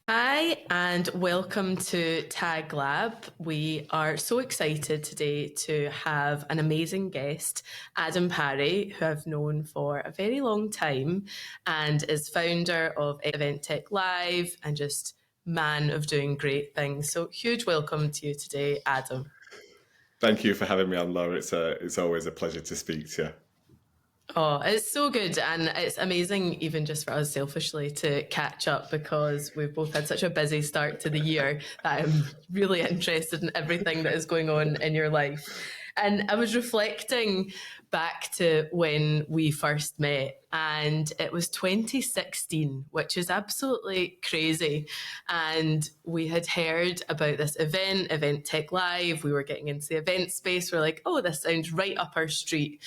Hi, and welcome to Tag Lab. We are so excited today to have an amazing guest, Adam Parry, who I've known for a very long time and is founder of Event Tech Live and just man of doing great things. So, huge welcome to you today, Adam. Thank you for having me on, Laura. It's always a pleasure to speak to you. Oh, it's so good. And it's amazing, even just for us selfishly, to catch up because we've both had such a busy start to the year that I'm really interested in everything that is going on in your life. And I was reflecting back to when we first met, and it was 2016, which is absolutely crazy. And we had heard about this event, Event Tech Live. We were getting into the event space. We're like, oh, this sounds right up our street.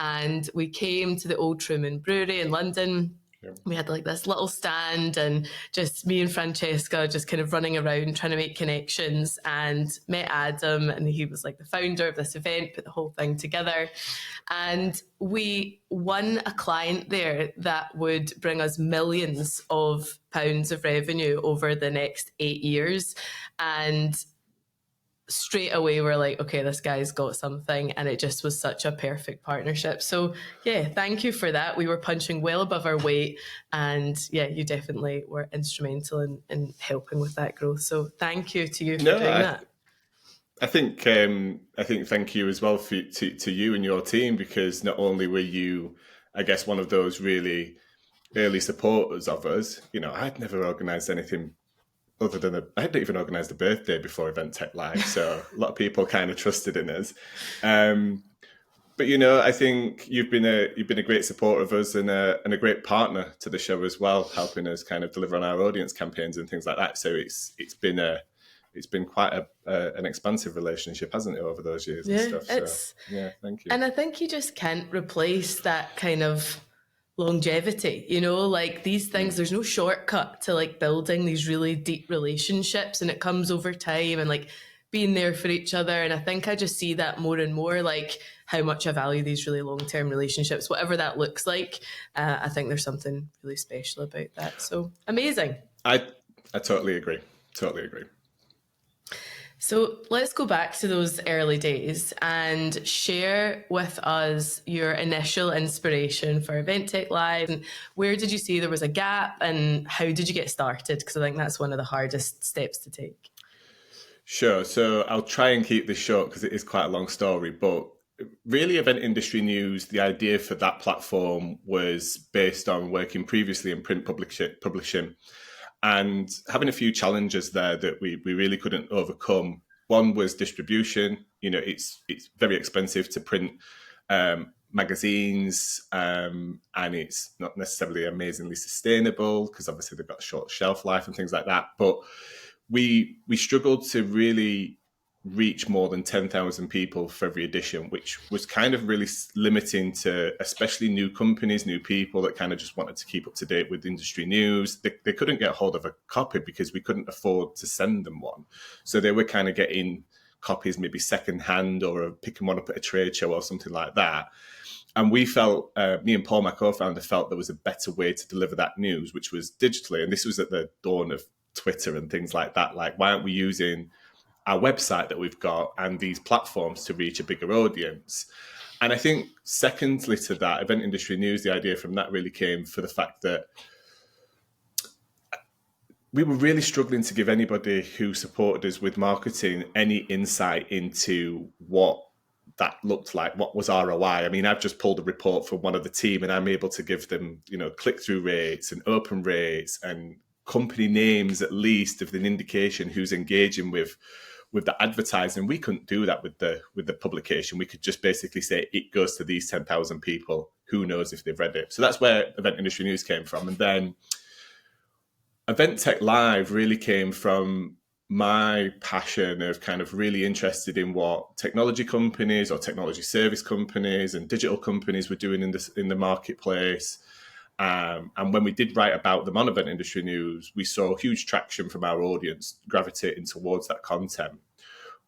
And we came to the Old Truman Brewery in London. Yeah. We had like this little stand and just me and Francesca just kind of running around trying to make connections, and met Adam, and he was like the founder of this event, put the whole thing together. And we won a client there that would bring us millions of pounds of revenue over the next 8 years. And straight away we're like, okay, this guy's got something, and it just was such a perfect partnership. So yeah, thank you for that. We were punching well above our weight, and yeah, you definitely were instrumental in helping with that growth. So thank you to you for No, doing I, that. I think thank you as well to you and your team, because not only were you, I guess, one of those really early supporters of us. I'd never organised anything other than I hadn't even organised a birthday before Event Tech Live, so a lot of people kind of trusted in us. Um, but I think you've been a great supporter of us, and a great partner to the show as well, helping us kind of deliver on our audience campaigns and things like that. So it's been quite an expansive relationship, hasn't it, over those years and Yeah, stuff. So it's yeah, thank you. and I think you just can't replace that kind of longevity, like these things, Mm. there's no shortcut to like building these really deep relationships, and it comes over time and like being there for each other. And I think I just see that more and more, like how much I value these really long-term relationships, whatever that looks like. I think there's something really special about that. So amazing. I I totally agree. Totally agree. So let's go back to those early days and share with us your initial inspiration for Event Tech Live. And where did you see there was a gap, and how did you get started? Because I think that's one of the hardest steps to take. Sure. So I'll try and keep this short because it is quite a long story. But really, Event Industry News, the idea for that platform was based on working previously in print publishing and having a few challenges there that we really couldn't overcome. One was distribution. It's very expensive to print magazines, and it's not necessarily amazingly sustainable because obviously they've got a short shelf life and things like that. But we struggled to really reach more than 10,000 people for every edition, which was kind of really limiting to especially new companies, new people that kind of just wanted to keep up to date with industry news. They couldn't get hold of a copy because we couldn't afford to send them one. So they were kind of getting copies maybe secondhand or picking one up at a trade show or something like that. And we felt, me and Paul, my co-founder, felt there was a better way to deliver that news, which was digitally. And this was at the dawn of Twitter and things like that. Like, why aren't we using our website that we've got and these platforms to reach a bigger audience? And I think secondly to that, Event Industry News, the idea from that really came for the fact that we were really struggling to give anybody who supported us with marketing any insight into what that looked like, what was ROI. I mean, I've just pulled a report from one of the team and I'm able to give them, click-through rates and open rates and company names at least of an indication who's engaging with the advertising. We couldn't do that with the publication. We could just basically say it goes to these 10,000 people. Who knows if they've read it? So that's where Event Industry News came from. And then Event Tech Live really came from my passion of kind of really interested in what technology companies or technology service companies and digital companies were doing in the marketplace. And when we did write about them on Event Industry News, we saw huge traction from our audience gravitating towards that content.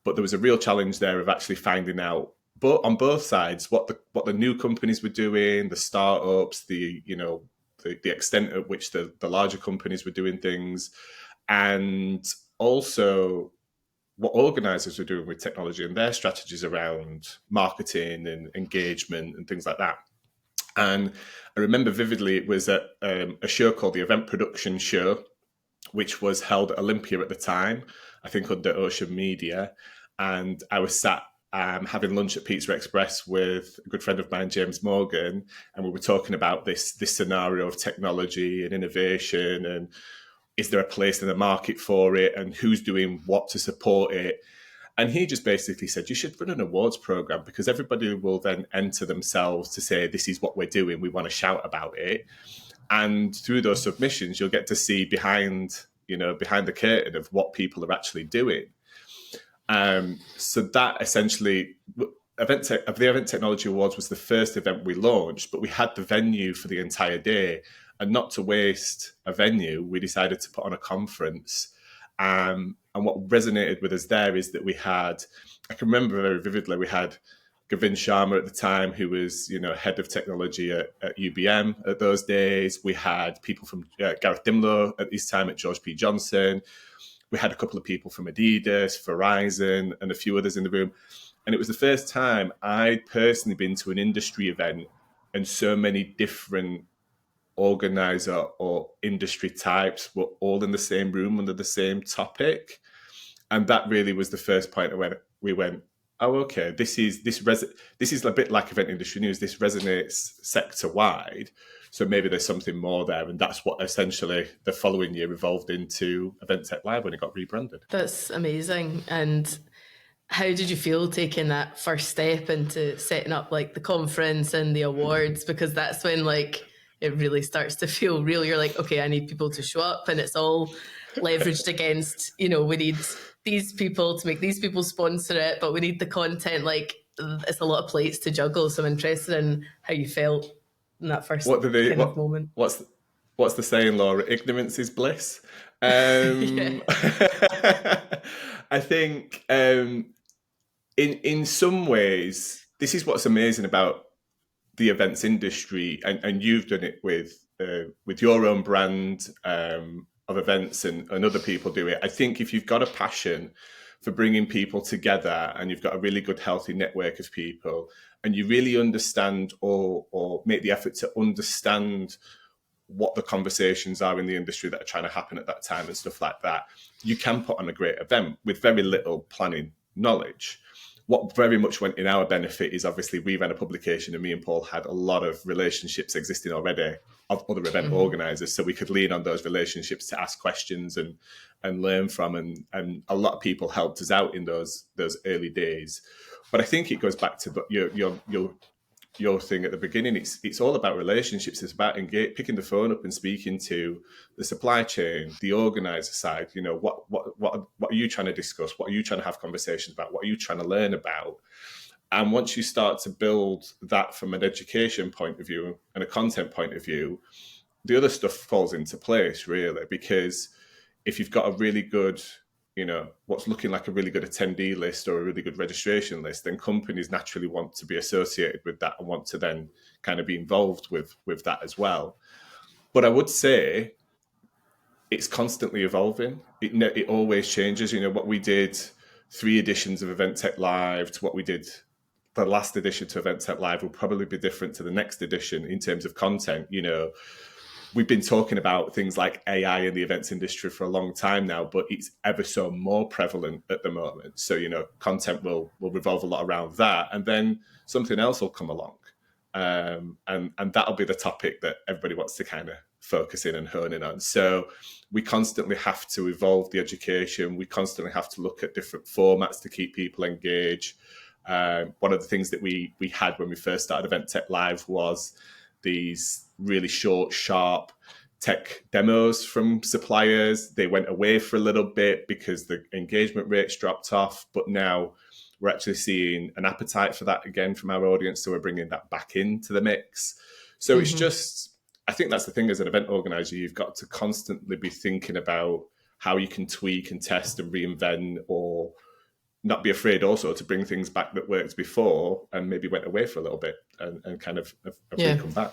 But there was a real challenge there of actually finding out, but on both sides, what the new companies were doing, the startups, the extent at which the larger companies were doing things, and also what organisers were doing with technology and their strategies around marketing and engagement and things like that. And I remember vividly it was at a show called the Event Production Show, which was held at Olympia at the time, I think under Ocean Media. And I was sat having lunch at Pizza Express with a good friend of mine, James Morgan, and we were talking about this scenario of technology and innovation, and is there a place in the market for it, and who's doing what to support it. And he just basically said, you should run an awards program, because everybody will then enter themselves to say, this is what we're doing, we want to shout about it. And through those submissions, you'll get to see behind the curtain of what people are actually doing. So that essentially, the Event Technology Awards was the first event we launched, but we had the venue for the entire day. And not to waste a venue, we decided to put on a conference. And what resonated with us there is that we had, I can remember very vividly, we had Govind Sharma at the time, who was, head of technology at UBM at those days. We had people from Gareth Dimlow at this time at George P. Johnson. We had a couple of people from Adidas, Verizon, and a few others in the room. And it was the first time I'd personally been to an industry event and so many different organizer or industry types were all in the same room under the same topic. And that really was the first point where we went, oh, okay, this is a bit like Event Industry News. This resonates sector wide. So maybe there's something more there. And that's what essentially the following year evolved into Event Tech Live when it got rebranded. That's amazing. And how did you feel taking that first step into setting up like the conference and the awards? Because that's when it really starts to feel real. You're like, okay, I need people to show up, and it's all leveraged against, we need these people to make these people sponsor it, but we need the content. It's a lot of plates to juggle. So I'm interested in how you felt in that first moment. What's the saying, Laura? Ignorance is bliss. I think in some ways, this is what's amazing about the events industry, and you've done it with your own brand of events, and other people do it. I think if you've got a passion for bringing people together, and you've got a really good, healthy network of people, and you really understand or make the effort to understand what the conversations are in the industry that are trying to happen at that time and stuff like that, you can put on a great event with very little planning knowledge. What very much went in our benefit is obviously we ran a publication, and me and Paul had a lot of relationships existing already of other event organisers, so we could lean on those relationships to ask questions and learn from, and a lot of people helped us out in those early days. But I think it goes back to your thing at the beginning. It's all about relationships. It's about picking the phone up and speaking to the supply chain, the organizer side. What are you trying to discuss? What are you trying to have conversations about? What are you trying to learn about? And once you start to build that from an education point of view and a content point of view, the other stuff falls into place, really, because if you've got a really good, what's looking like a really good attendee list or a really good registration list, then companies naturally want to be associated with that and want to then kind of be involved with that as well. But I would say it's constantly evolving. It always changes. What we did 3 editions of Event Tech Live to what we did the last edition to Event Tech Live will probably be different to the next edition in terms of content. We've been talking about things like AI in the events industry for a long time now, but it's ever so more prevalent at the moment. So, content will revolve a lot around that. And then something else will come along. And that'll be the topic that everybody wants to kind of focus in and hone in on. So we constantly have to evolve the education. We constantly have to look at different formats to keep people engaged. One of the things that we had when we first started Event Tech Live was these really short, sharp tech demos from suppliers. They went away for a little bit because the engagement rates dropped off, but now we're actually seeing an appetite for that again from our audience, so we're bringing that back into the mix. So it's just, I think that's the thing as an event organizer, you've got to constantly be thinking about how you can tweak and test and reinvent, or not be afraid also to bring things back that worked before and maybe went away for a little bit and kind of come back.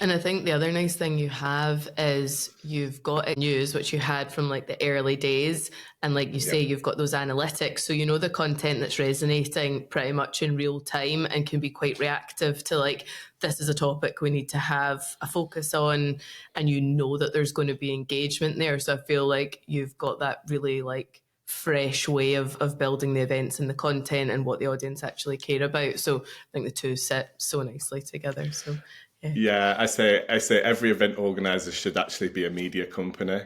And I think the other nice thing you have is you've got it news, which you had from like the early days. And like you say, Yep. you've got those analytics. So you know the content that's resonating pretty much in real time and can be quite reactive to like, this is a topic we need to have a focus on. And you know that there's going to be engagement there. So I feel like you've got that really like fresh way of building the events and the content and what the audience actually care about. So I think the two sit so nicely together. So yeah. Yeah, I say every event organizer should actually be a media company.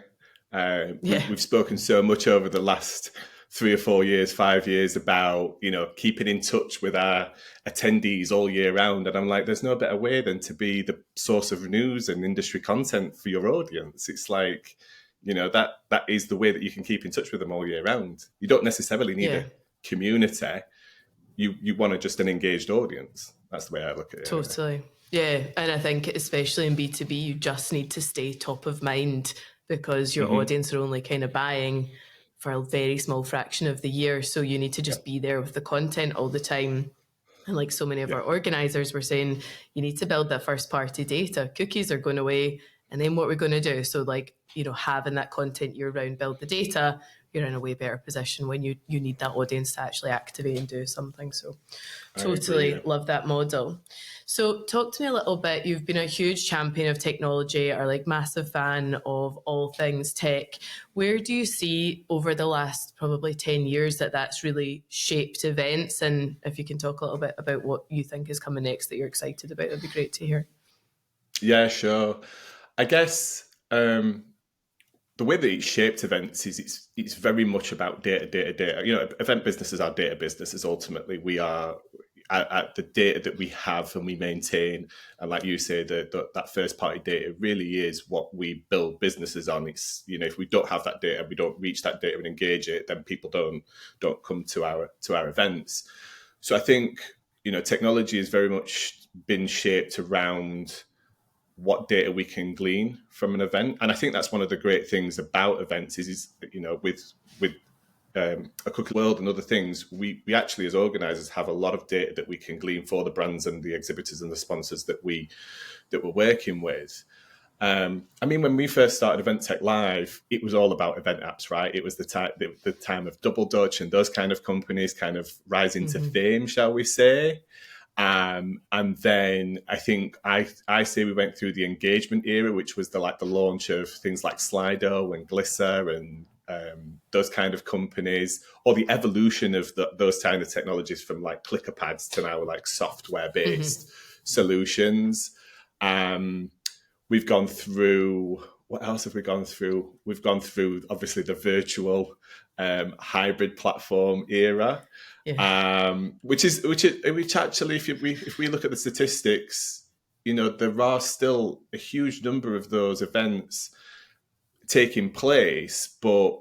Yeah. We've spoken so much over the last 3 or 4 years, 5 years about keeping in touch with our attendees all year round, and I'm like, there's no better way than to be the source of news and industry content for your audience. It's like that is the way that you can keep in touch with them all year round. You don't necessarily need Yeah, a community. You want just an engaged audience. That's the way I look at it. Anyway. totally. Yeah, and I think especially in B2B, you just need to stay top of mind because your Mm-hmm. audience are only kind of buying for a very small fraction of the year. So you need to just Yep. be there with the content all the time. And like so many of our Yep. organizers were saying, you need to build that first party data. Cookies are going away. And then what we're going to do. So like, having that content year round, build the data, you're in a way better position when you need that audience to actually activate and do something. So I agree. totally Yeah. love that model. So talk to me a little bit. You've been a huge champion of technology, or like massive fan of all things tech. Where do you see over the last probably 10 years that that's really shaped events? And if you can talk a little bit about what you think is coming next that you're excited about, it'd be great to hear. Yeah, sure. I guess the way that it's shaped events is it's very much about data. Event businesses are data businesses. Ultimately, we are at the data that we have and we maintain. And like you say, that first party data really is what we build businesses on. It's if we don't have that data, we don't reach that data and engage it, then people don't come to our events. So I think technology has very much been shaped around what data we can glean from an event, and I think that's one of the great things about events is with a cookie world and other things, we actually as organizers have a lot of data that we can glean for the brands and the exhibitors and the sponsors that we're working with. I mean, when we first started Event Tech Live, it was all about event apps, right? It was the time of Double Dutch and those kind of companies kind of rising to fame, shall we say. And then I think I say we went through the engagement era, which was the launch of things like Slido and Glisser and those kind of companies, or the evolution of those kind of technologies from like clicker pads to now like software based solutions. We've gone through, what else have we gone through? We've gone through obviously the virtual hybrid platform era. Yeah. Which actually, if we look at the statistics, there are still a huge number of those events taking place, but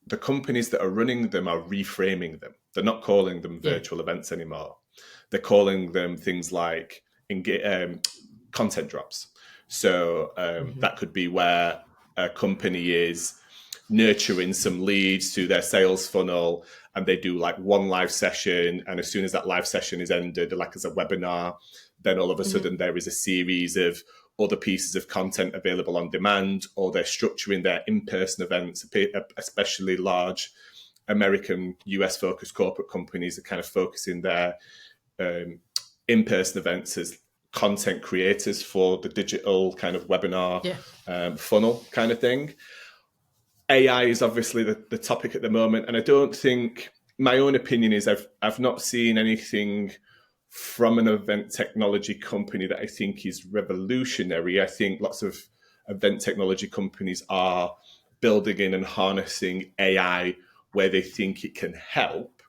the companies that are running them are reframing them. They're not calling them virtual events anymore. They're calling them things like content drops. So that could be where a company is nurturing some leads to their sales funnel, and they do like one live session, and as soon as that live session is ended, like as a webinar, then all of a sudden there is a series of other pieces of content available on demand, or they're structuring their in-person events, especially large American US focused corporate companies are kind of focusing their in-person events as content creators for the digital kind of webinar funnel kind of thing. AI is obviously the topic at the moment, and I don't think, my own opinion is I've not seen anything from an event technology company that I think is revolutionary. I think lots of event technology companies are building in and harnessing AI where they think it can help.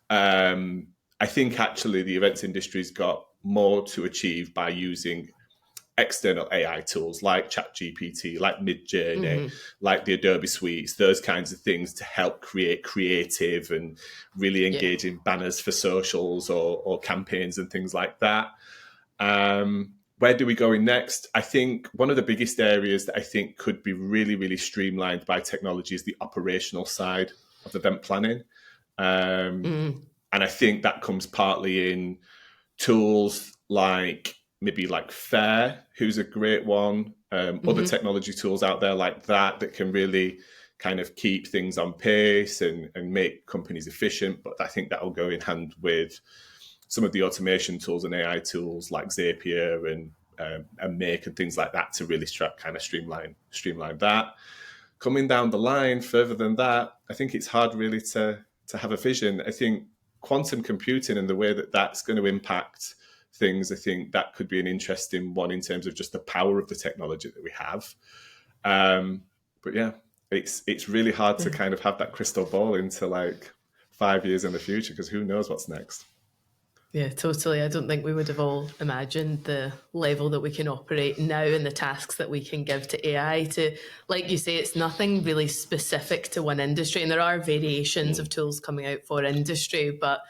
I think actually the events industry's got more to achieve by using external AI tools like ChatGPT, like Midjourney, like the Adobe suites, those kinds of things to help create creative and really engaging banners for socials or campaigns and things like that. Where do we go in next? I think one of the biggest areas that I think could be really, really streamlined by technology is the operational side of event planning. And I think that comes partly in tools like maybe like Fair, who's a great one. Other technology tools out there like that can really kind of keep things on pace and make companies efficient. But I think that will go in hand with some of the automation tools and AI tools like Zapier and Make and things like that to really kind of streamline that. Coming down the line further than that, I think it's hard really to have a vision. I think quantum computing and the way that that's going to impact things, I think that could be an interesting one in terms of just the power of the technology that we have. But yeah, it's really hard to kind of have that crystal ball into like 5 years in the future, because who knows what's next. Yeah, totally. I don't think we would have all imagined the level that we can operate now and the tasks that we can give to AI to, like you say, it's nothing really specific to one industry. And there are variations of tools coming out for industry, but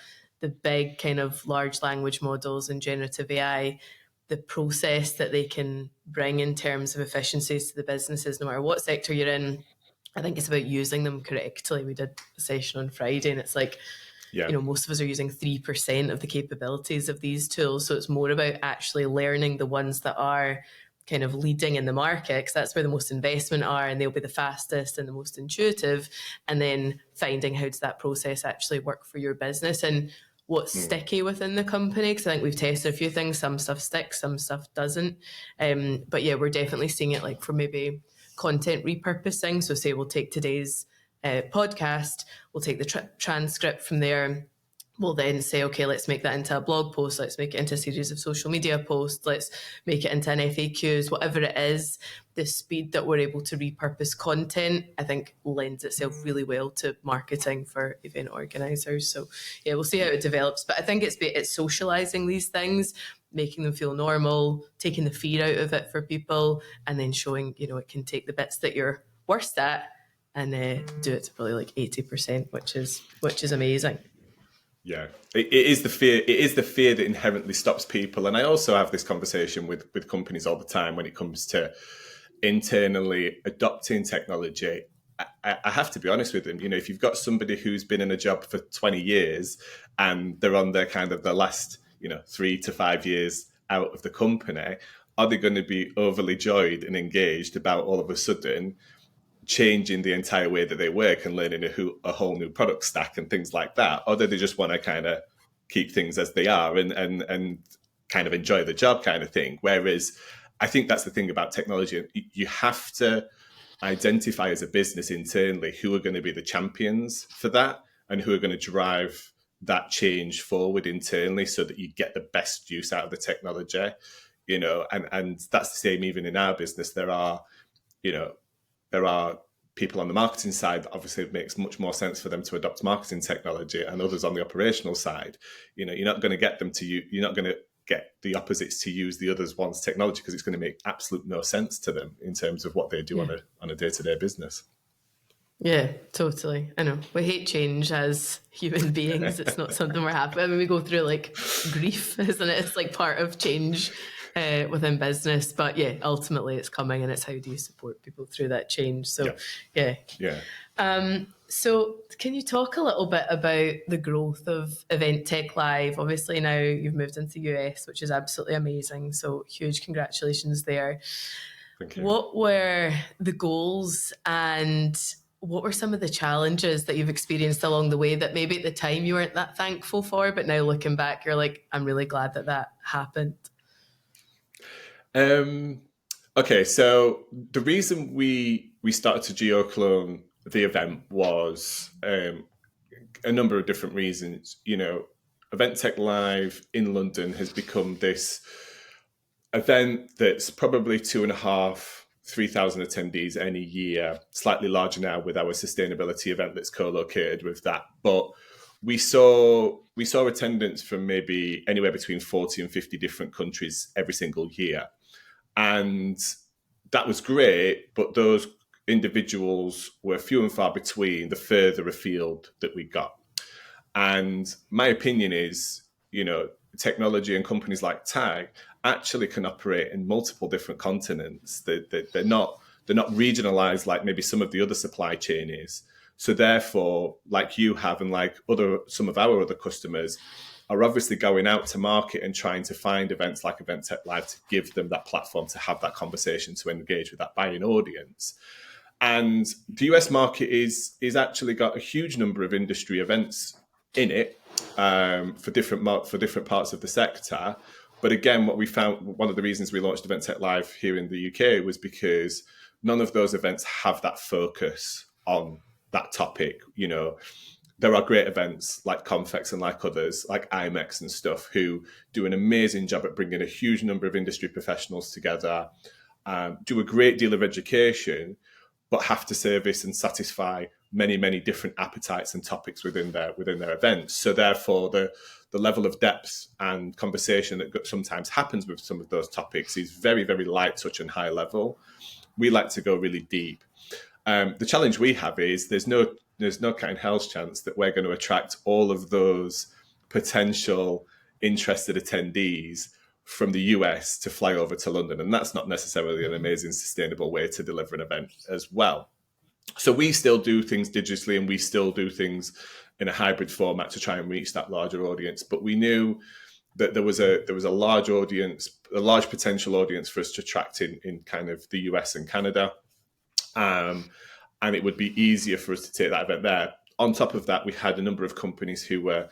the big kind of large language models and generative AI, the process that they can bring in terms of efficiencies to the businesses, no matter what sector you're in, I think it's about using them correctly. We did a session on Friday and it's like, Yeah. you know, most of us are using 3% of the capabilities of these tools. So it's more about actually learning the ones that are kind of leading in the market, because that's where the most investment are and they'll be the fastest and the most intuitive. And then finding how does that process actually work for your business and what's sticky within the company. Because I think we've tested a few things. Some stuff sticks, some stuff doesn't. But yeah, we're definitely seeing it like for maybe content repurposing. So say we'll take today's podcast, we'll take the transcript from there, we'll then say, okay, let's make that into a blog post, let's make it into a series of social media posts, let's make it into an FAQs, whatever it is. The speed that we're able to repurpose content, I think, lends itself really well to marketing for event organisers. So yeah, we'll see how it develops. But I think it's socialising these things, making them feel normal, taking the fear out of it for people, and then showing, you know, it can take the bits that you're worst at and do it to probably like 80%, which is amazing. Yeah, it is the fear. It is the fear that inherently stops people. And I also have this conversation with companies all the time when it comes to internally adopting technology. I have to be honest with them. You know, if you've got somebody who's been in a job for 20 years and they're on their kind of the last, 3 to 5 years out of the company, are they going to be overly joyed and engaged about all of a sudden changing the entire way that they work and learning a whole new product stack and things like that? Or do they just want to kind of keep things as they are and kind of enjoy the job kind of thing? Whereas I think that's the thing about technology. You have to identify as a business internally who are going to be the champions for that and who are going to drive that change forward internally so that you get the best use out of the technology, and that's the same even in our business. There are people on the marketing side that obviously it makes much more sense for them to adopt marketing technology, and others on the operational side. You're not going to get them to you're not going to get the opposites to use the others one's technology because it's going to make absolute no sense to them in terms of what they do on a day-to-day business. Yeah, totally. I know. We hate change as human beings. It's not something we're happy. I mean, we go through like grief, isn't it? It's like part of change within business. But yeah, ultimately it's coming, and it's how do you support people through that change. So yeah. So can you talk a little bit about the growth of Event Tech Live? Obviously now you've moved into the US, which is absolutely amazing. So huge congratulations there. Thank you. What were the goals and what were some of the challenges that you've experienced along the way that maybe at the time you weren't that thankful for, but now looking back, you're like, I'm really glad that happened? Okay, so the reason we started to geoclone the event was a number of different reasons. Event Tech Live in London has become this event that's probably 2,500-3,000 attendees any year, slightly larger now with our sustainability event that's co-located with that. But we saw attendance from maybe anywhere between 40 and 50 different countries every single year. And that was great, but those individuals were few and far between the further afield that we got. And my opinion is, technology and companies like TAG actually can operate in multiple different continents. They're not regionalized like maybe some of the other supply chain is. So therefore, like you have and like some of our other customers, are obviously going out to market and trying to find events like Event Tech Live to give them that platform to have that conversation, to engage with that buying audience. And the US market is actually got a huge number of industry events in it for different parts of the sector. But again, what we found, one of the reasons we launched Event Tech Live here in the UK was because none of those events have that focus on that topic. You know, there are great events like Confex and like others, like IMEX and stuff, who do an amazing job at bringing a huge number of industry professionals together, do a great deal of education, but have to service and satisfy many, many different appetites and topics within their events. So therefore, the level of depth and conversation that sometimes happens with some of those topics is very, very light touch and high level. We like to go really deep. The challenge we have is there's no kind of hell's chance that we're going to attract all of those potential interested attendees from the US to fly over to London. And that's not necessarily an amazing, sustainable way to deliver an event as well. So we still do things digitally, and we still do things in a hybrid format to try and reach that larger audience. But we knew that there was a large audience, a large potential audience for us to attract in kind of the US and Canada. And it would be easier for us to take that event there. On top of that, we had a number of companies who were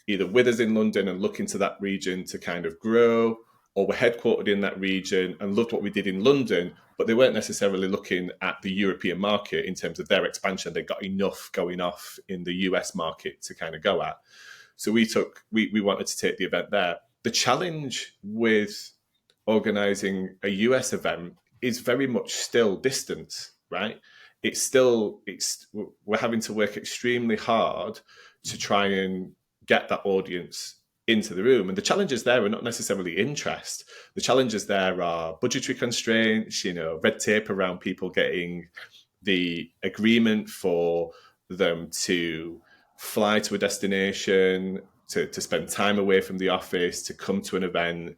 either with us in London and looking to that region to kind of grow, or were headquartered in that region and loved what we did in London, but they weren't necessarily looking at the European market in terms of their expansion. They got enough going off in the US market to kind of go at. So we wanted to take the event there. The challenge with organizing a US event is very much still distance, right? We're having to work extremely hard to try and get that audience into the room. And the challenges there are not necessarily interest. The challenges there are budgetary constraints, red tape around people getting the agreement for them to fly to a destination, to spend time away from the office, to come to an event.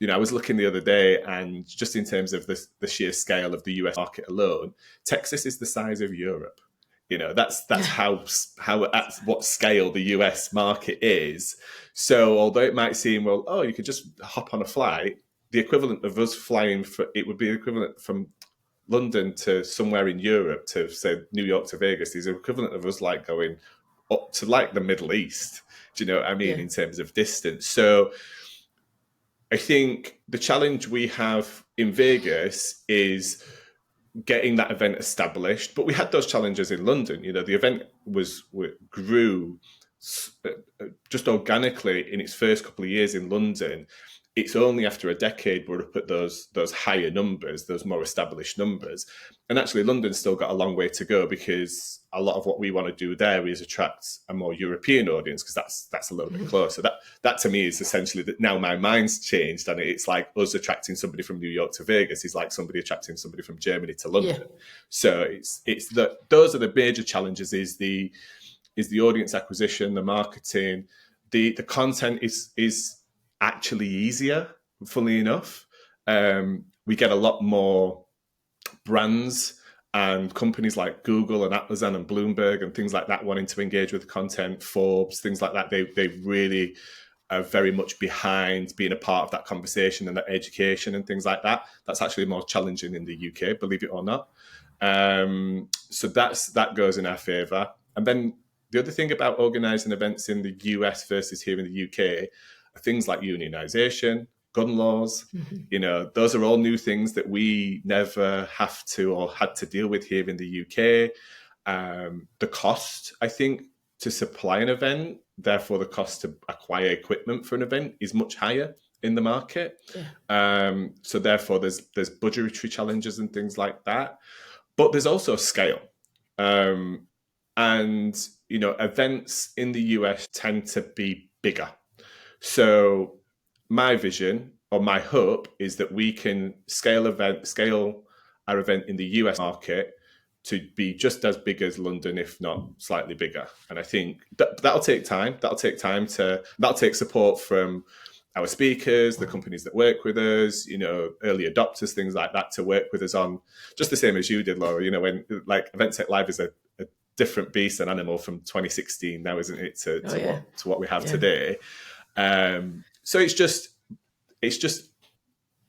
I was looking the other day, and just in terms of the sheer scale of the US market alone, Texas is the size of Europe. That's how at what scale the US market is. So although it might seem, you could just hop on a flight, the equivalent of us flying it would be equivalent from London to somewhere in Europe to, say, New York to Vegas is the equivalent of us like going up to like the Middle East. Do you know what I mean? Yeah. In terms of distance. So I think the challenge we have in Vegas is getting that event established, but we had those challenges in London. The event grew just organically in its first couple of years in London. It's only after a decade we're up at those higher numbers, those more established numbers. And actually, London's still got a long way to go, because a lot of what we want to do there is attract a more European audience, because that's a little bit closer. That to me is essentially that now my mind's changed, and it's like us attracting somebody from New York to Vegas is like somebody attracting somebody from Germany to London. Yeah. So it's those are the major challenges: is the audience acquisition, the marketing, the content is actually easier, funnily enough. We get a lot more brands and companies like Google and Amazon and Bloomberg and things like that wanting to engage with content, Forbes, things like that. They really are very much behind being a part of that conversation and that education and things like that. That's actually more challenging in the UK, believe it or not. So that goes in our favour. And then the other thing about organising events in the US versus here in the UK, things like unionisation, gun laws, those are all new things that we never have to or had to deal with here in the UK. The cost, I think, to supply an event, therefore the cost to acquire equipment for an event is much higher in the market. Yeah. So therefore there's budgetary challenges and things like that. But there's also scale. And, events in the US tend to be bigger. So my vision or my hope is that we can scale our event in the US market to be just as big as London, if not slightly bigger. And I think that'll take time. That'll take support from our speakers, the companies that work with us, early adopters, things like that, to work with us on, just the same as you did, Laura. When like Event Tech Live is a different beast and animal from 2016 now, isn't it, to what we have today. So it's just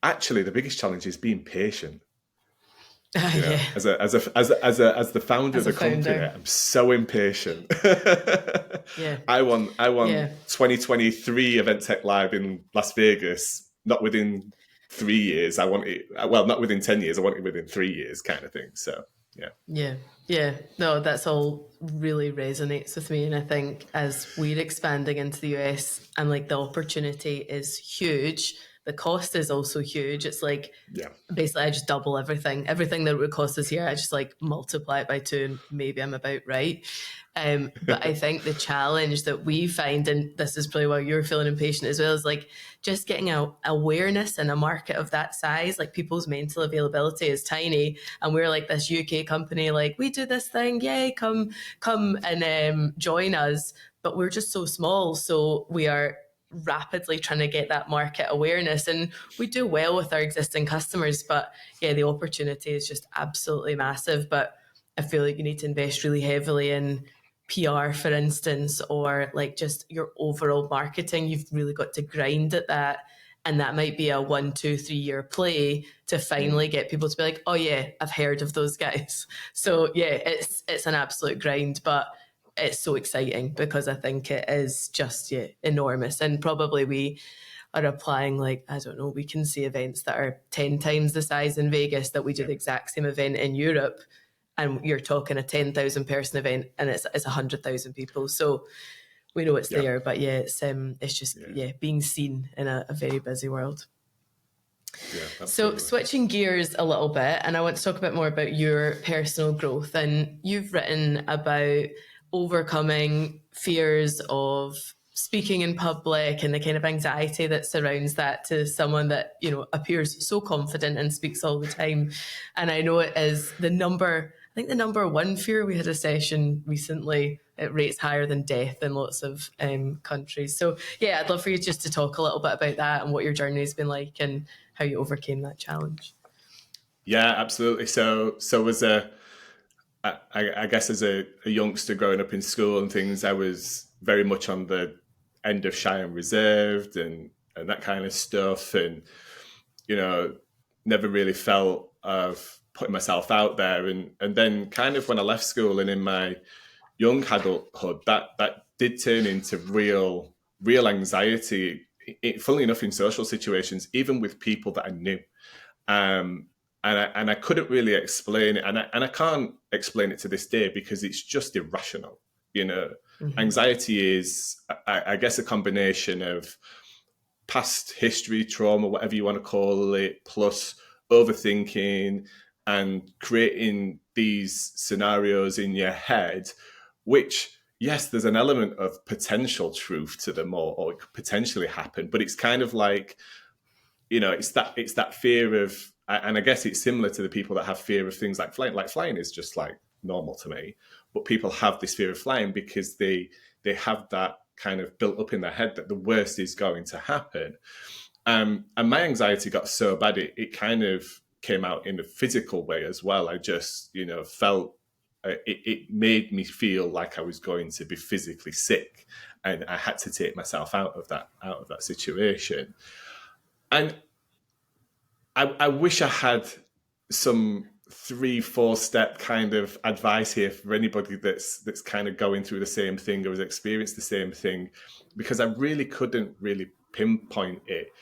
actually the biggest challenge is being patient. You know, Yeah, as the founder as of a the company, founder. I'm so impatient. Yeah, I want yeah, 2023 Event Tech Live in Las Vegas, not within 3 years. I want it, well, not within 10 years. I want it within 3 years, kind of thing. So yeah, yeah, yeah. No, that's all really resonates with me. And I think as we're expanding into the US and like the opportunity is huge, the cost is also huge. It's like yeah, basically I just double everything. Everything that it would cost us here, I just like multiply it by two and maybe I'm about right. But I think the challenge that we find, and this is probably why you're feeling impatient as well, is like just getting a awareness in a market of that size. Like people's mental availability is tiny, and we're like this UK company, like we do this thing, yay, come and join us. But we're just so small, so we are rapidly trying to get that market awareness, and we do well with our existing customers, but yeah, the opportunity is just absolutely massive. But I feel like you need to invest really heavily in PR, for instance, or like just your overall marketing. You've really got to grind at that, and that might be a 1, 2, 3 year play to finally get people to be like, oh yeah, I've heard of those guys. So yeah, it's an absolute grind, but it's so exciting because I think it is just, yeah, enormous. And probably we are applying, like, I don't know, we can see events that are 10 times the size in Vegas that we do yeah, the exact same event in Europe. And you're talking a 10,000 person event and it's 100,000 people. So we know it's yeah, there, but yeah, it's just, yeah, yeah, being seen in a very busy world. yeah, So, absolutely. switching gears a little bit, and I want to talk a bit more about your personal growth. And you've written about overcoming fears of speaking in public and the kind of anxiety that surrounds that to someone that, you know, appears so confident and speaks all the time. And I know it is I think the number one fear. We had a session recently. It rates higher than death in lots of countries. So, yeah, I'd love for you just to talk a little bit about that and what your journey has been like and how you overcame that challenge. Yeah, absolutely. So as I guess as a youngster growing up in school and things, I was very much on the end of shy and reserved and that kind of stuff, and you know, never really felt of putting myself out there, and then kind of when I left school and in my young adulthood, that did turn into real anxiety. Funnily enough, in social situations, even with people that I knew. Um, and I couldn't really explain it, and I can't explain it to this day because it's just irrational. You know, Mm-hmm. anxiety is, I guess, a combination of past history, trauma, whatever you want to call it, plus overthinking and creating these scenarios in your head, which, yes, there's an element of potential truth to them, or it could potentially happen, but it's kind of like, you know, it's that fear of, and I guess it's similar to the people that have fear of things like flying. Like flying is just like normal to me, but people have this fear of flying because they have that kind of built up in their head that the worst is going to happen. And my anxiety got so bad, it kind of came out in a physical way as well. I just, you know, felt it made me feel like I was going to be physically sick, and I had to take myself out of that situation. And I wish I had some 3, 4 step kind of advice here for anybody that's kind of going through the same thing or has experienced the same thing, because I really couldn't really pinpoint it.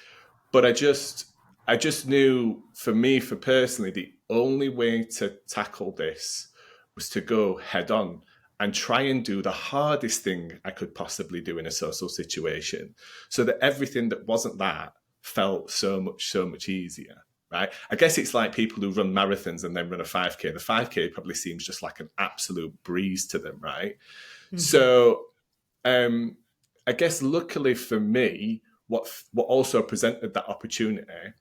But I just knew, for personally, the only way to tackle this was to go head on and try and do the hardest thing I could possibly do in a social situation, so that everything that wasn't that felt so much easier. Right? I guess it's like people who run marathons and then run a 5K. The 5K probably seems just like an absolute breeze to them, right? Mm-hmm. So I guess luckily for me, what also presented that opportunity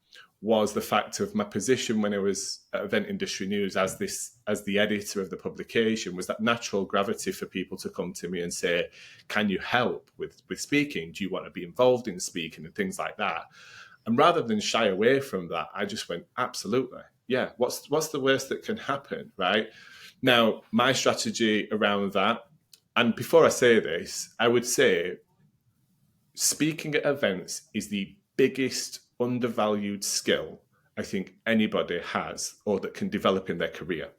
was the fact of my position when I was at Event Industry News as the editor of the publication, was that natural gravity for people to come to me and say, can you help with speaking? Do you want to be involved in speaking and things like that? And rather than shy away from that, I just went, absolutely. Yeah, what's the worst that can happen, right? Now, my strategy around that, and before I say this, I would say speaking at events is the biggest undervalued skill I think anybody has or that can develop in their career.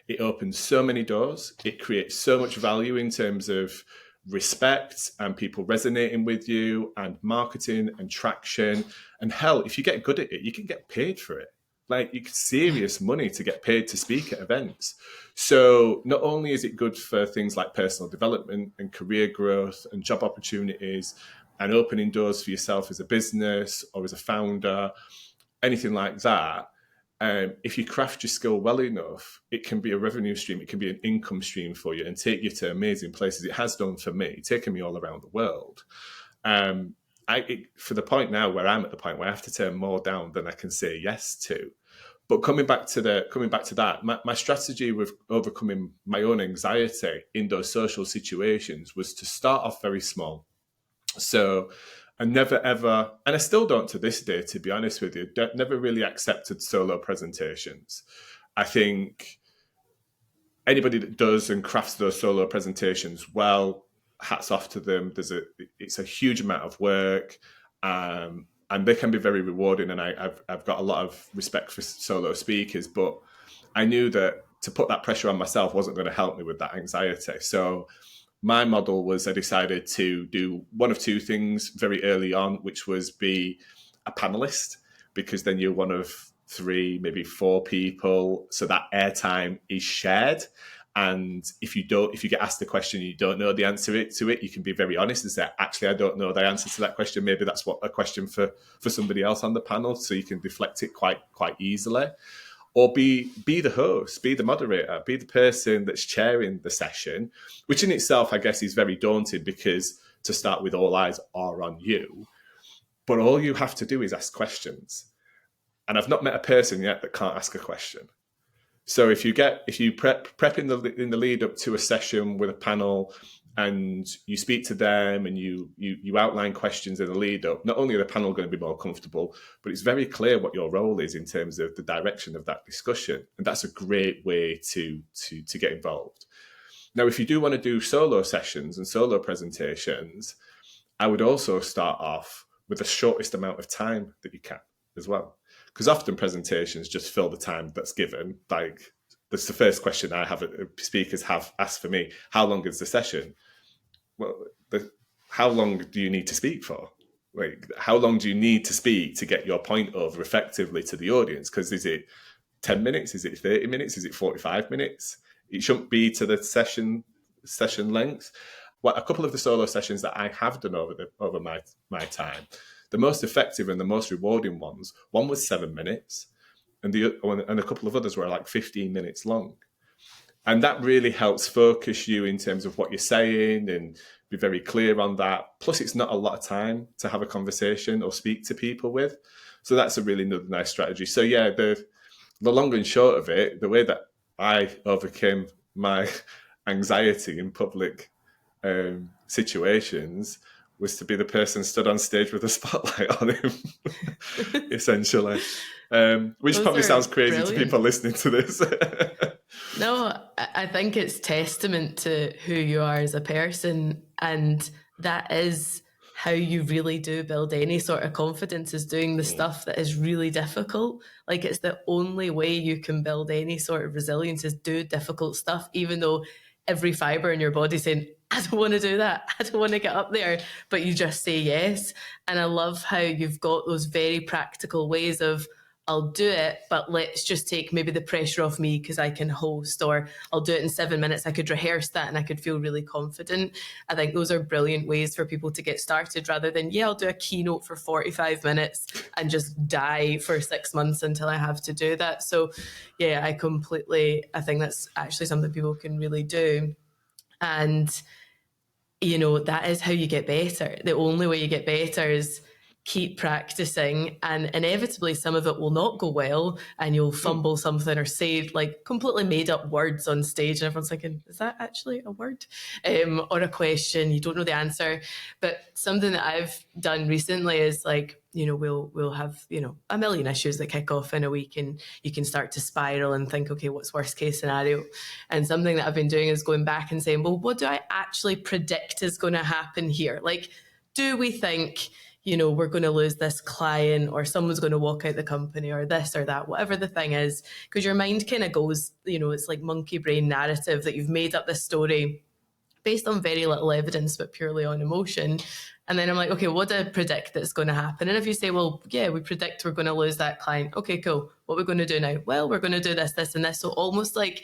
It opens so many doors. It creates so much value in terms of respect and people resonating with you and marketing and traction. And hell, if you get good at it, you can get paid for it. Like, you get serious money to get paid to speak at events. So not only is it good for things like personal development and career growth and job opportunities and opening doors for yourself as a business or as a founder, anything like that, if you craft your skill well enough, it can be a revenue stream, it can be an income stream for you and take you to amazing places. It has done for me, taken me all around the world. For the point now where I'm at the point where I have to turn more down than I can say yes to. But coming back to that, my strategy with overcoming my own anxiety in those social situations was to start off very small. So I never ever, and I still don't to this day, to be honest with you, never really accepted solo presentations. I think anybody that does and crafts those solo presentations well, hats off to them. It's a huge amount of work, and they can be very rewarding. And I've got a lot of respect for solo speakers, but I knew that to put that pressure on myself wasn't going to help me with that anxiety. So my model was I decided to do one of two things very early on, which was be a panelist, because then you're one of 3, maybe 4 people. So that airtime is shared. And if you get asked a question, you don't know the answer to it, you can be very honest and say, actually, I don't know the answer to that question. Maybe that's a question for somebody else on the panel. So you can deflect it quite easily. Or be the host, be the moderator, be the person that's chairing the session, which in itself, I guess, is very daunting because to start with, all eyes are on you. But all you have to do is ask questions. And I've not met a person yet that can't ask a question. So if you prep in the lead up to a session with a panel and you speak to them and you outline questions in the lead up, not only are the panel going to be more comfortable, but it's very clear what your role is in terms of the direction of that discussion. And that's a great way to get involved. Now, if you do want to do solo sessions and solo presentations, I would also start off with the shortest amount of time that you can as well. Because often presentations just fill the time that's given. Like, that's the first question I have speakers have asked for me: how long is the session? Well, how long do you need to speak for? Like, how long do you need to speak to get your point over effectively to the audience? Because is it 10 minutes? Is it 30 minutes? Is it 45 minutes? It shouldn't be to the session length. Well, a couple of the solo sessions that I have done over my time, the most effective and the most rewarding ones, one was 7 minutes, and a couple of others were like 15 minutes long. And that really helps focus you in terms of what you're saying and be very clear on that. Plus, it's not a lot of time to have a conversation or speak to people with. So that's a really nice strategy. So yeah, the long and short of it, the way that I overcame my anxiety in public situations was to be the person stood on stage with a spotlight on him, essentially. Which probably sounds crazy to people listening to this. No, I think it's testament to who you are as a person, and that is how you really do build any sort of confidence, is doing the stuff that is really difficult. Like, it's the only way you can build any sort of resilience, is do difficult stuff, even though every fiber in your body saying, I don't want to do that, I don't want to get up there, but you just say yes. And I love how you've got those very practical ways of, I'll do it, but let's just take maybe the pressure off me because I can host, or I'll do it in 7 minutes. I could rehearse that and I could feel really confident. I think those are brilliant ways for people to get started, rather than, I'll do a keynote for 45 minutes and just die for 6 months until I have to do that. So I think that's actually something people can really do. And, that is how you get better. The only way you get better is keep practicing, and inevitably some of it will not go well and you'll fumble something or say like completely made up words on stage and everyone's thinking, is that actually a word? Or a question, you don't know the answer. But something that I've done recently is like, we'll have, a million issues that kick off in a week, and you can start to spiral and think, okay, what's worst case scenario? And something that I've been doing is going back and saying, well, what do I actually predict is going to happen here? Like, do we think, you know, we're going to lose this client or someone's going to walk out the company or this or that, whatever the thing is, because your mind kind of goes, you know, it's like monkey brain narrative that you've made up this story based on very little evidence, but purely on emotion. And then I'm like, okay, what do I predict that's going to happen? And if you say, well, yeah, we predict we're going to lose that client. Okay, cool. What are we going to do now? Well, we're going to do this, this, and this. So almost like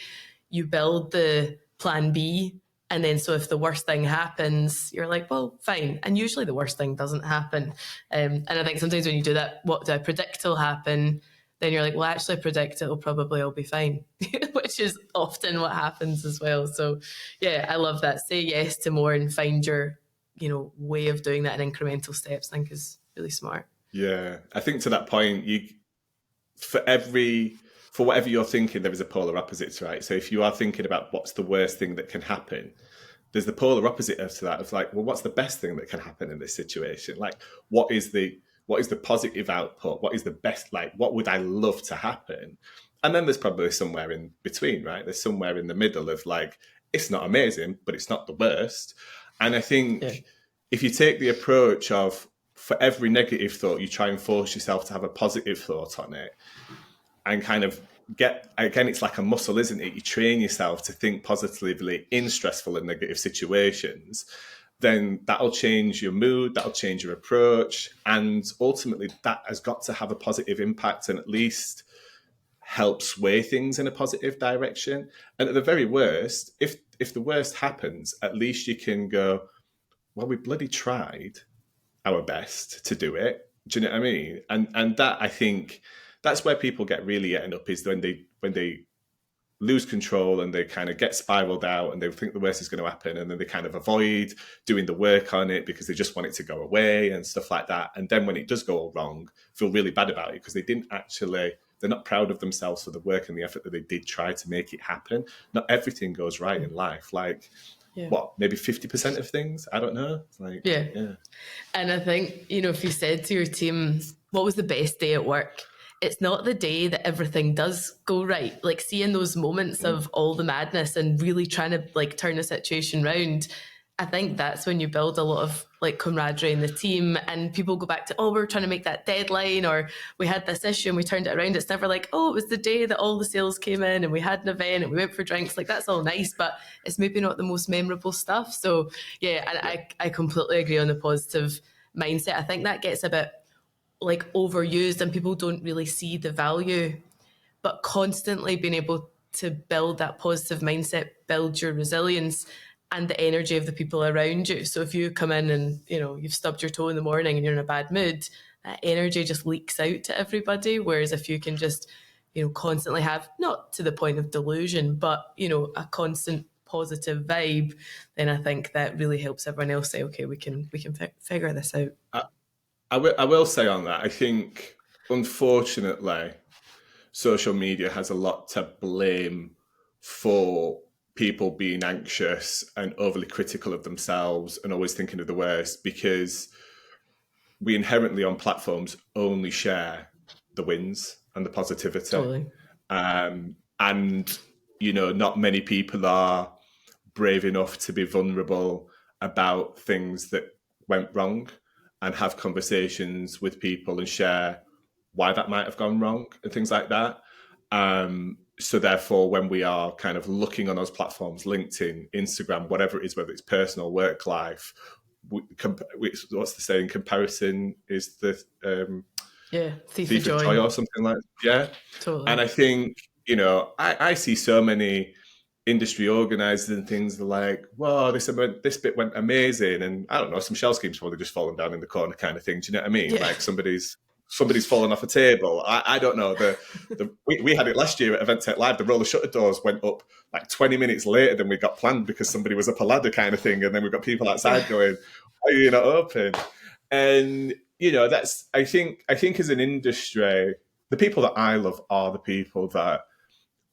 you build the plan B. And then so if the worst thing happens, you're like, well, fine. And usually the worst thing doesn't happen. And I think sometimes when you do that, what do I predict will happen? Then you're like, well, actually, I predict it'll probably all be fine, which is often what happens as well. So, yeah, I love that. Say yes to more and find your, you know, way of doing that in incremental steps. I think is really smart. Yeah, I think to that point, for whatever you're thinking, there is a polar opposite, right? So if you are thinking about what's the worst thing that can happen, there's the polar opposite to that of like, well, what's the best thing that can happen in this situation? Like, what is the positive output? What is the best, like, what would I love to happen? And then there's probably somewhere in between, right? There's somewhere in the middle of like, it's not amazing, but it's not the worst. And I think if you take the approach of, for every negative thought, you try and force yourself to have a positive thought on it and kind of again, it's like a muscle, isn't it? You train yourself to think positively in stressful and negative situations. Then that'll change your mood, that'll change your approach. And ultimately that has got to have a positive impact and at least help sway things in a positive direction. And at the very worst, if the worst happens, at least you can go, well, we bloody tried our best to do it. Do you know what I mean? And that, I think, that's where people get really ended up, is when they lose control and they kind of get spiraled out and they think the worst is going to happen, and then they kind of avoid doing the work on it because they just want it to go away and stuff like that. And then when it does go all wrong, feel really bad about it because they're not proud of themselves for the work and the effort that they did try to make it happen. Not everything goes right in life. Like, what, maybe 50% of things? I don't know. Like, yeah. And I think, you know, if you said to your team, what was the best day at work? It's not the day that everything does go right. Like, seeing those moments of all the madness and really trying to like turn the situation round, I think that's when you build a lot of like camaraderie in the team, and people go back to, oh, we were trying to make that deadline, or we had this issue and we turned it around. It's never like, oh, it was the day that all the sales came in and we had an event and we went for drinks. Like, that's all nice, but it's maybe not the most memorable stuff. So yeah, and I completely agree on the positive mindset. I think that gets a bit like overused and people don't really see the value, but constantly being able to build that positive mindset builds your resilience and the energy of the people around you. So if you come in and, you know, you've stubbed your toe in the morning and you're in a bad mood, that energy just leaks out to everybody. Whereas if you can just, you know, constantly have, not to the point of delusion, but, you know, a constant positive vibe, then I think that really helps everyone else say, okay, we can figure this out. I will say on that, I think, unfortunately, social media has a lot to blame for people being anxious and overly critical of themselves and always thinking of the worst, because we inherently on platforms only share the wins and the positivity. Totally. And, you know, not many people are brave enough to be vulnerable about things that went wrong and have conversations with people and share why that might have gone wrong and things like that. So therefore, when we are kind of looking on those platforms, LinkedIn, Instagram, whatever it is, whether it's personal, work life, what's the saying? Comparison is the thief of joy or something like that. Yeah. Totally. And I think, you know, I see so many industry organisers and things are like, whoa, this bit went amazing, and I don't know, some shell schemes probably just fallen down in the corner kind of thing. Do you know what I mean? Yeah. Like somebody's fallen off a table. I don't know. We had it last year at Event Tech Live. The roller shutter doors went up like 20 minutes later than we got planned because somebody was up a ladder kind of thing, and then we've got people outside going, "Why are you not open?" And you know, that's I think as an industry, the people that I love are the people that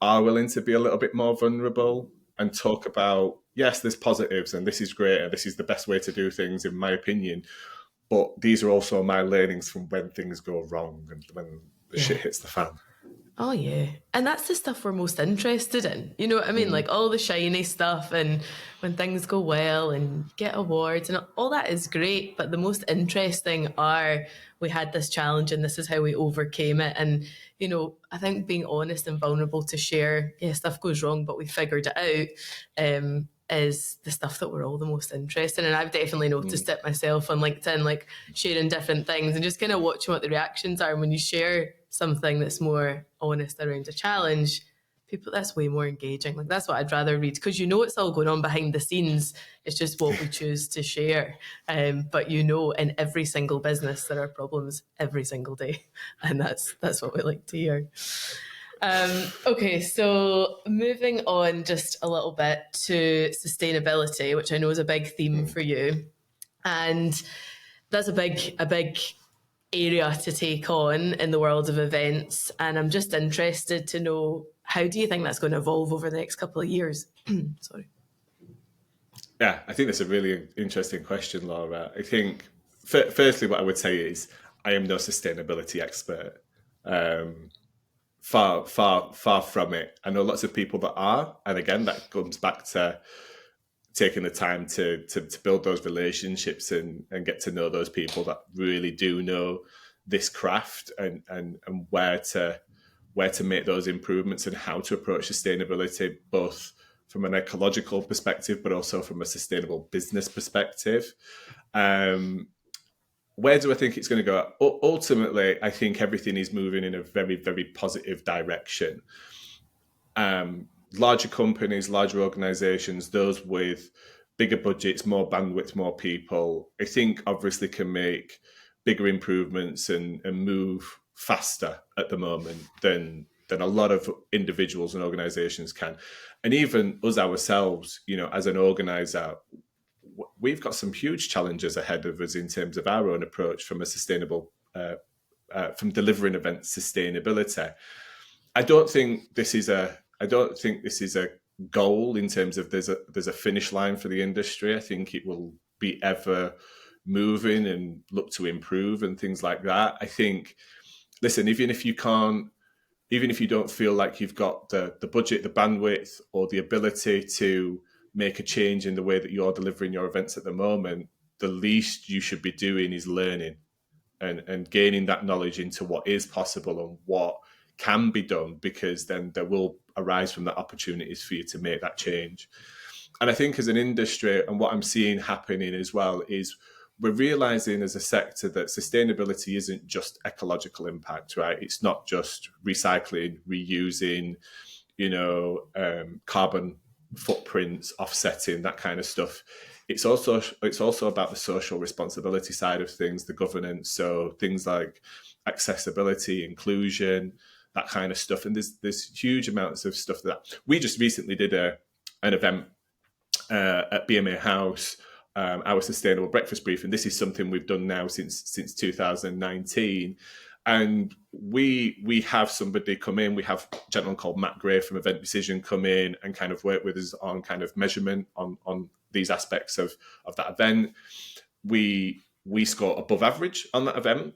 are willing to be a little bit more vulnerable and talk about, yes, there's positives and this is great and this is the best way to do things in my opinion, but these are also my learnings from when things go wrong and when the shit hits the fan. Oh yeah. And that's the stuff we're most interested in. You know what I mean? Mm, Like all the shiny stuff and when things go well and you get awards and all that is great. But the most interesting are we had this challenge and this is how we overcame it. And, you know, I think being honest and vulnerable to share, yeah, stuff goes wrong, but we figured it out. Is the stuff that we're all the most interested in. And I've definitely mm. noticed it myself on LinkedIn, like sharing different things and just kind of watching what the reactions are. And when you share something that's more honest around a challenge, people, that's way more engaging. Like that's what I'd rather read because you know it's all going on behind the scenes. It's just what we choose to share. But you know, in every single business there are problems every single day, and that's what we like to hear. Okay, so moving on just a little bit to sustainability, which I know is a big theme Mm. for you, and that's a big area to take on in the world of events. And I'm just interested to know, how do you think that's going to evolve over the next couple of years? Sorry. Yeah, I think that's a really interesting question, Laura. I think, firstly, what I would say is I am no sustainability expert. Um, far from it. I know lots of people that are, and again, that comes back to taking the time to build those relationships and get to know those people that really do know this craft and where to make those improvements and how to approach sustainability, both from an ecological perspective, but also from a sustainable business perspective. Um, where do I think it's going to go? Ultimately, I think everything is moving in a very, very positive direction. Larger companies, larger organizations, those with bigger budgets, more bandwidth, more people, I think obviously can make bigger improvements and move faster at the moment than a lot of individuals and organizations can. And even us ourselves, as an organizer, we've got some huge challenges ahead of us in terms of our own approach from a sustainable, from delivering event sustainability. I don't think this is a goal in terms of there's a finish line for the industry. I think it will be ever moving and look to improve and things like that. I think, listen, even if you don't feel like you've got the budget, the bandwidth, or the ability to make a change in the way that you're delivering your events at the moment, the least you should be doing is learning and gaining that knowledge into what is possible and what can be done, because then there will arise from that opportunities for you to make that change. And I think as an industry, and what I'm seeing happening as well, is we're realizing as a sector that sustainability isn't just ecological impact, right? It's not just recycling, reusing, carbon footprints, offsetting, that kind of stuff. It's also about the social responsibility side of things, the governance. So things like accessibility, inclusion, that kind of stuff. And there's huge amounts of stuff that we just recently did an event at BMA House, our sustainable breakfast brief, and this is something we've done now since 2019. And we have somebody come in. We have a gentleman called Matt Gray from Event Decision come in and kind of work with us on kind of measurement on these aspects of that event. We score above average on that event,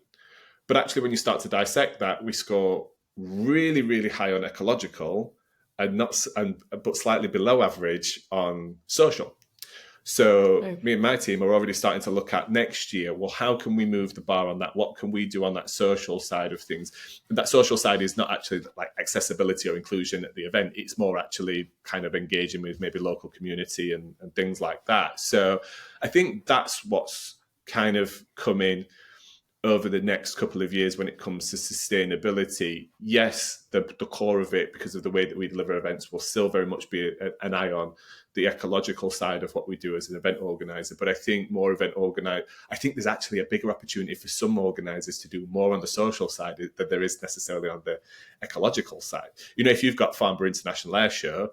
but actually, when you start to dissect that, we score really, really high on ecological, but slightly below average on social. So Oh. me and my team are already starting to look at next year. Well, how can we move the bar on that? What can we do on that social side of things? And that social side is not actually like accessibility or inclusion at the event. It's more actually kind of engaging with maybe local community and things like that. So I think that's what's kind of coming over the next couple of years when it comes to sustainability. Yes, the core of it, because of the way that we deliver events, will still very much be an eye on the ecological side of what we do as an event organizer. But I think I think there's actually a bigger opportunity for some organizers to do more on the social side than there is necessarily on the ecological side. If you've got Farnborough International Air Show,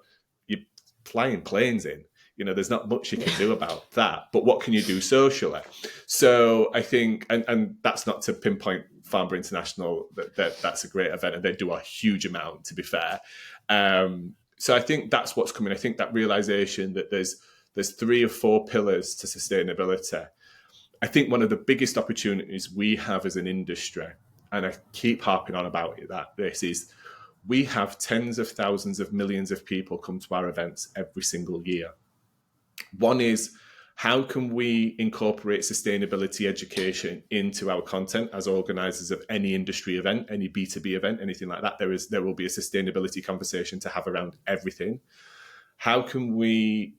you're flying planes in. There's not much you can do about that, but what can you do socially? So I think, and that's not to pinpoint Farnborough International, that's a great event and they do a huge amount, to be fair. So I think that's what's coming. I think that realization that there's 3 or 4 pillars to sustainability. I think one of the biggest opportunities we have as an industry, and I keep harping on about it, that this is we have tens of thousands of millions of people come to our events every single year. One is, how can we incorporate sustainability education into our content as organizers of any industry event, any B2B event, anything like that? There will be a sustainability conversation to have around everything. How can we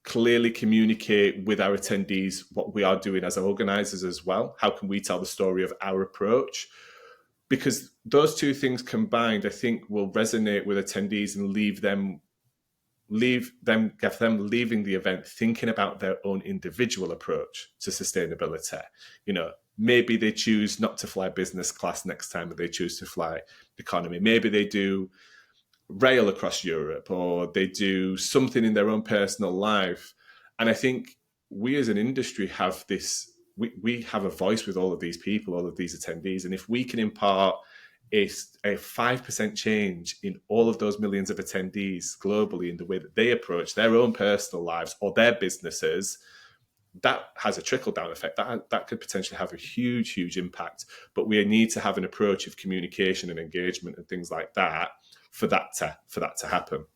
clearly communicate with our attendees what we are doing as organizers as well? How can we tell the story of our approach? Because those two things combined, I think, will resonate with attendees and get them leaving the event thinking about their own individual approach to sustainability. Maybe they choose not to fly business class next time, but they choose to fly economy. Maybe they do rail across Europe, or they do something in their own personal life. And I think we as an industry have this, we have a voice with all of these people, all of these attendees. And if we can impart a 5% change in all of those millions of attendees globally in the way that they approach their own personal lives or their businesses, that has a trickle-down effect. That could potentially have a huge, huge impact. But we need to have an approach of communication and engagement and things like that for that to happen.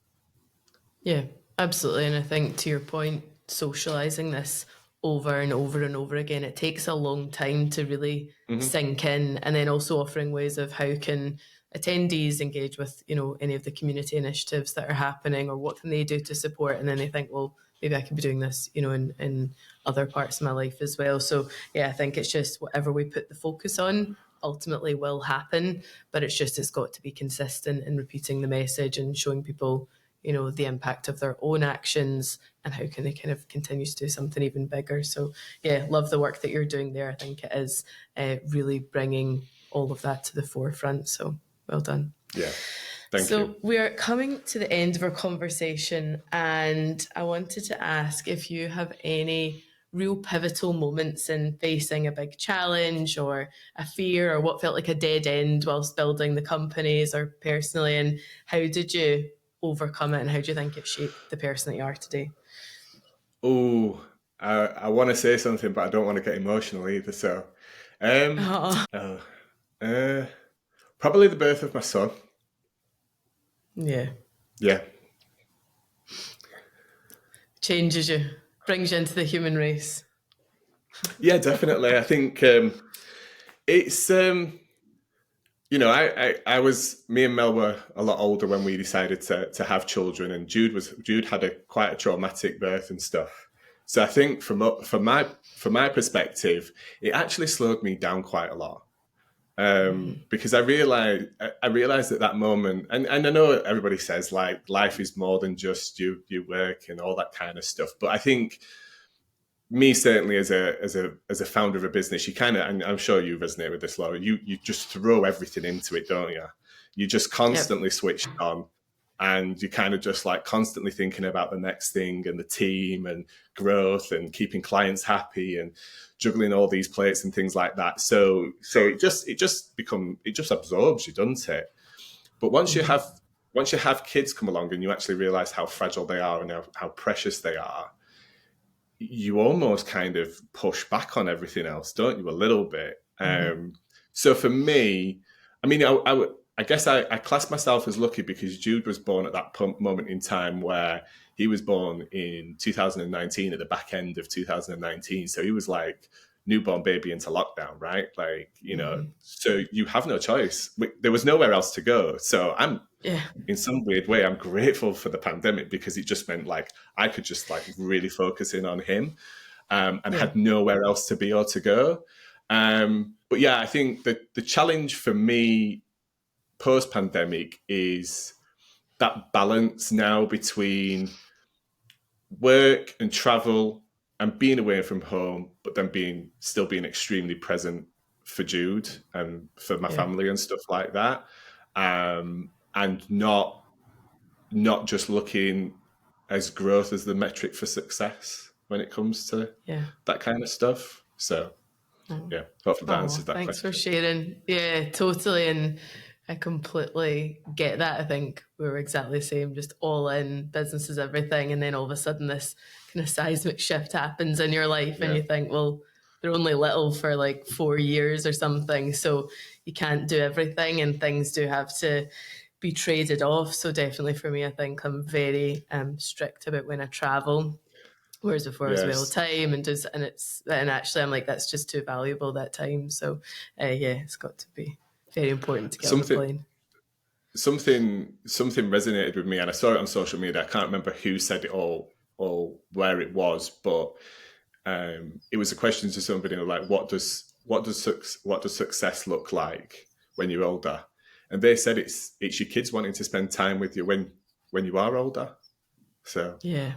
Yeah, absolutely. And I think, to your point, socializing this over and over and over again, it takes a long time to really sink in. And then also offering ways of how can attendees engage with, any of the community initiatives that are happening, or what can they do to support? And then they think, well, maybe I could be doing this, in other parts of my life as well. So yeah, I think it's just whatever we put the focus on ultimately will happen, but it's got to be consistent in repeating the message and showing people, the impact of their own actions and how can they kind of continue to do something even bigger. So yeah, love the work that you're doing there. I think it is really bringing all of that to the forefront. So well done. Yeah. Thank you. So we are coming to the end of our conversation, and I wanted to ask if you have any real pivotal moments in facing a big challenge or a fear or what felt like a dead end whilst building the companies or personally, and how did you overcome it and how do you think it shaped the person that you are today? Oh, I want to say something, but I don't want to get emotional either. So, probably the birth of my son. Yeah. Yeah. Changes you, brings you into the human race. Yeah, definitely. I think it's, me and Mel were a lot older when we decided to have children, and Jude had quite a traumatic birth and stuff. So I think from my perspective, it actually slowed me down quite a lot. Because I realized at that moment, and I know everybody says like life is more than just your work and all that kind of stuff, but I think me certainly as a founder of a business, you kind of, and I'm sure you resonate with this, Laura, you just throw everything into it, don't you? You just constantly switch on, and you're kind of just like constantly thinking about the next thing and the team and growth and keeping clients happy and juggling all these plates and things like that. So it just absorbs you, doesn't it? But once you have kids come along and you actually realize how fragile they are and how precious they are, you almost kind of push back on everything else, don't you? A little bit. So for me, I mean, I guess I class myself as lucky because Jude was born at that moment in time where he was born in 2019, at the back end of 2019. So he was like newborn baby into lockdown, right? Like, so you have no choice. There was nowhere else to go. So in some weird way, I'm grateful for the pandemic because it just meant like I could just like really focus in on him and had nowhere else to be or to go. But yeah, I think that the challenge for me post-pandemic is that balance now between work and travel and being away from home, but then still being extremely present for Jude and for my family and stuff like that. And not just looking as growth as the metric for success when it comes to that kind of stuff. So hopefully that answers that question. Thanks for sharing. Yeah, totally. And I completely get that. I think we were exactly the same, just all in, business is everything. And then all of a sudden this kind of seismic shift happens in your life and you think, well, they're only little for like 4 years or something. So you can't do everything and things do have to be traded off. So definitely for me, I think I'm very strict about when I travel. Whereas before I was away all the Yes. time, and actually I'm like, that's just too valuable, that time. So yeah, it's got to be very important to get on the Something plane. something resonated with me, and I saw it on social media. I can't remember who said it or where it was, but it was a question to somebody like, what does success look like when you're older? And they said it's your kids wanting to spend time with you when you are older. So Yeah,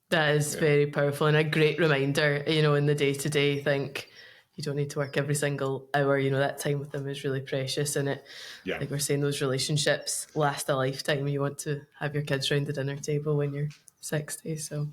that is yeah, very powerful and a great reminder, in the day to day. Think you don't need to work every single hour. That time with them is really precious. And yeah. like we're saying, those relationships last a lifetime. You want to have your kids around the dinner table when you're 60. So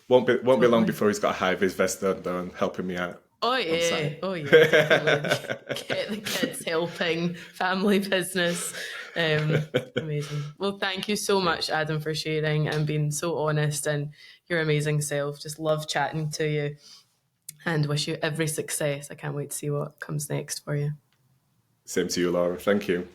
Won't be long totally. before he's got a high vis vest on though and helping me out Oh on yeah, site. oh yeah, definitely. Get the kids helping family business. Amazing. Well, thank you so Yeah. much, Adam, for sharing and being so honest and your amazing self. Just love chatting to you and wish you every success. I can't wait to see what comes next for you. Same to you, Laura. Thank you.